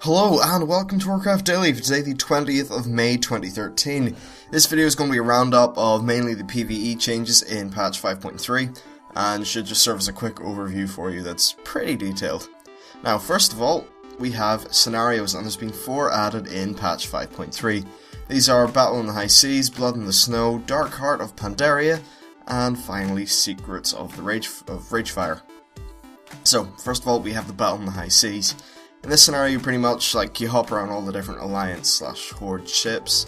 Hello and welcome to Warcraft Daily for today, the 20th of May 2013. This video is going to be a roundup of mainly the PvE changes in patch 5.3 and should just serve as a quick overview for you that's pretty detailed. Now, first of all, we have scenarios, and there's been 4 added in patch 5.3. These are Battle in the High Seas, Blood in the Snow, Dark Heart of Pandaria, and finally Secrets of the Ragefire. So, first of all, we have the Battle in the High Seas. In this scenario, pretty much you hop around all the different Alliance/Horde ships.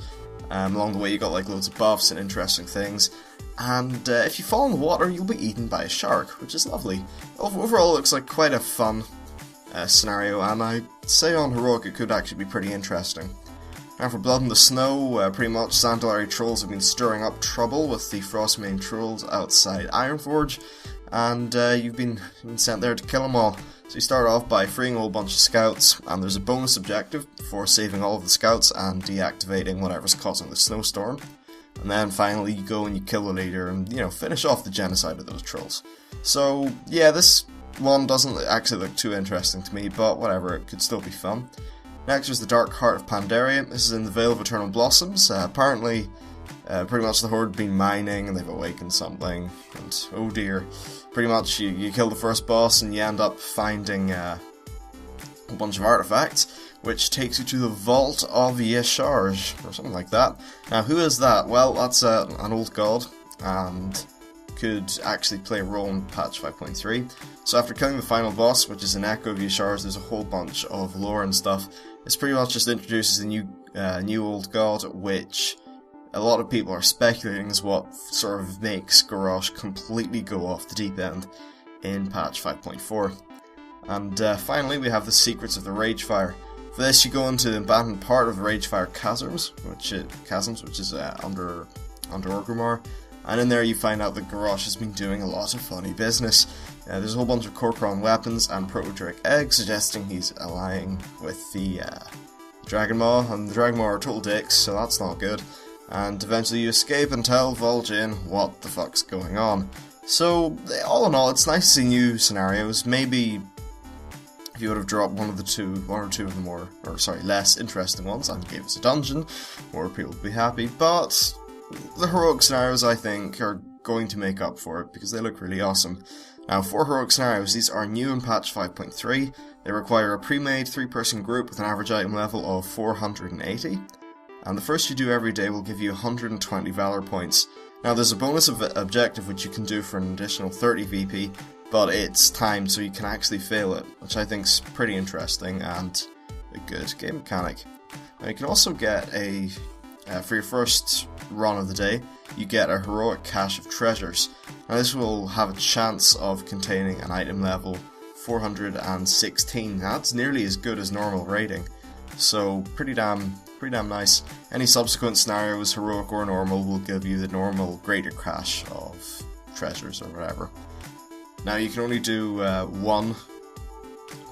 Along the way, you got loads of buffs and interesting things. And if you fall in the water, you'll be eaten by a shark, which is lovely. Overall, it looks like quite a fun scenario, and I'd say on Heroic it could actually be pretty interesting. Now for Blood in the Snow, pretty much Zandalari trolls have been stirring up trouble with the Frostmane trolls outside Ironforge, and you've been sent there to kill them all. So you start off by freeing a whole bunch of scouts, and there's a bonus objective for saving all of the scouts and deactivating whatever's causing the snowstorm. And then finally you go and you kill the leader and, finish off the genocide of those trolls. So yeah, this one doesn't actually look too interesting to me, but whatever, it could still be fun. Next is the Dark Heart of Pandaria. This is in the Vale of Eternal Blossoms. Apparently, pretty much the Horde have been mining and they've awakened something, and oh dear. Pretty much you kill the first boss and you end up finding a bunch of artifacts, which takes you to the Vault of Yesharj, or something like that. Now, who is that? Well, that's an old god, and could actually play a role in patch 5.3. So after killing the final boss, which is an echo of Yesharj, there's a whole bunch of lore and stuff. This pretty much just introduces a new old god, which a lot of people are speculating is what sort of makes Garrosh completely go off the deep end in patch 5.4. And finally we have the Secrets of the Ragefire. For this you go into the abandoned part of the Ragefire Chasms, which is under Orgrimmar, and in there you find out that Garrosh has been doing a lot of funny business. There's a whole bunch of Kor'kron weapons and Proto-Drake eggs, suggesting he's allying with the Dragon Maw, and the Dragon Maw are total dicks, so that's not good. And eventually you escape and tell Vol'jin what the fuck's going on. So, all in all, it's nice to see new scenarios. Maybe if you would have dropped one or two of the less interesting ones and gave us a dungeon, more people would be happy. But the heroic scenarios, I think, are going to make up for it because they look really awesome. Now, for heroic scenarios, these are new in patch 5.3. They require a pre-made 3-person group with an average item level of 480. And the first you do every day will give you 120 Valor points. Now there's a bonus objective which you can do for an additional 30 VP, but it's timed so you can actually fail it, which I think is pretty interesting and a good game mechanic. Now you can also get for your first run of the day, you get a heroic cache of treasures. Now this will have a chance of containing an item level 416. Now that's nearly as good as normal rating, so pretty damn nice. Any subsequent scenarios, heroic or normal, will give you the normal greater cache of treasures or whatever. Now you can only do one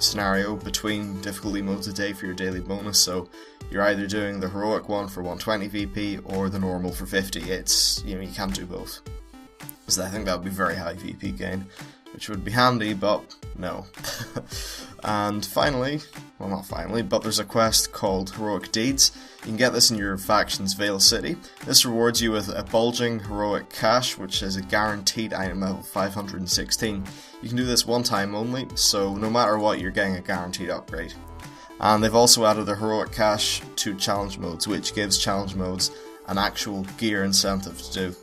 scenario between difficulty modes a day for your daily bonus, so you're either doing the heroic one for 120 VP or the normal for 50. It's, you can't do both. So I think that would be very high VP gain, which would be handy, but no. And finally, well not finally, but there's a quest called Heroic Deeds. You can get this in your faction's Vale City. This rewards you with a bulging heroic cache, which is a guaranteed item level 516. You can do this one time only, so no matter what you're getting a guaranteed upgrade. And they've also added a heroic cache to challenge modes, which gives challenge modes an actual gear incentive to do.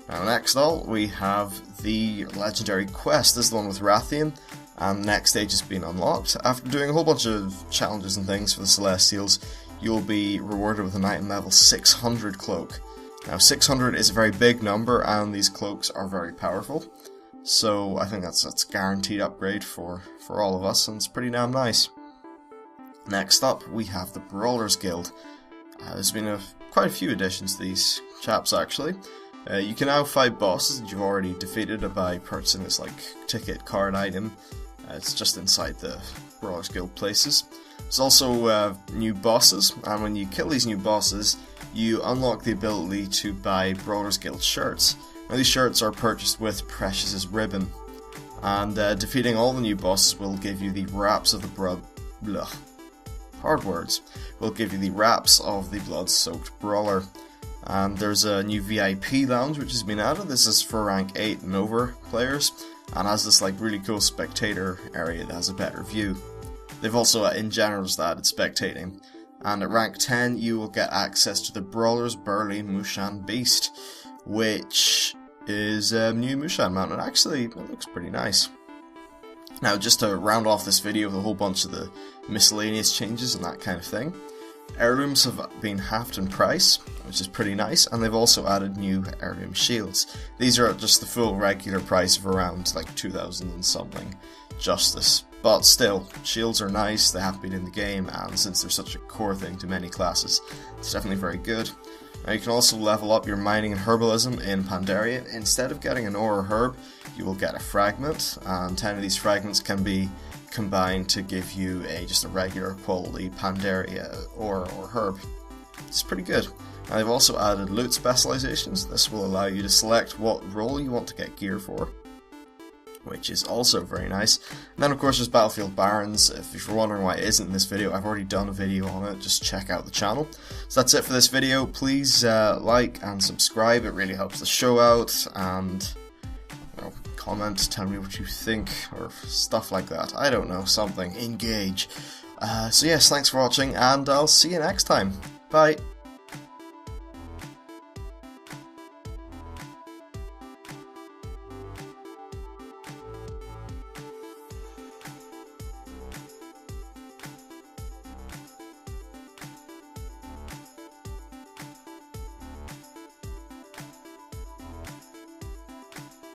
Now next all, we have the legendary quest. This is the one with Rathian, and the next stage has been unlocked. After doing a whole bunch of challenges and things for the Celestials, you'll be rewarded with an item level 600 cloak. Now 600 is a very big number, and these cloaks are very powerful, so I think that's a guaranteed upgrade for all of us, and it's pretty damn nice. Next up, we have the Brawlers Guild. There's been quite a few additions to these chaps actually. You can now fight bosses that you've already defeated by purchasing this ticket card item. It's just inside the Brawlers Guild places. There's also new bosses, and when you kill these new bosses, you unlock the ability to buy Brawlers Guild shirts. Now these shirts are purchased with Precious's ribbon, and defeating all the new bosses will give you the Wraps of the hard words will give you the wraps of the blood-soaked brawler. And there's a new VIP lounge which has been added. This is for rank 8 and over players, and has this like really cool spectator area that has a better view. They've also in general just added spectating. And at rank 10 you will get access to the Brawler's Burly Mushan Beast, which is a new Mushan mount, and actually it looks pretty nice. Now, just to round off this video with a whole bunch of the miscellaneous changes and that kind of thing, heirlooms have been halved in price, which is pretty nice, and they've also added new heirloom shields. These are at just the full regular price of around like 2,000 and something justice. But still, shields are nice, they have been in the game, and since they're such a core thing to many classes, it's definitely very good. Now you can also level up your mining and herbalism in Pandaria. Instead of getting an ore or herb, you will get a fragment, and 10 of these fragments can be combined to give you just a regular quality Pandaria ore or herb. It's pretty good. Now they've also added loot specializations. This will allow you to select what role you want to get gear for, which is also very nice. And then of course there's Battlefield Barons. If you're wondering why it isn't in this video, I've already done a video on it, just check out the channel. So that's it for this video. Please like and subscribe, it really helps the show out, and comment, tell me what you think, or stuff like that. I don't know, something. Engage. So yes, thanks for watching, and I'll see you next time. Bye.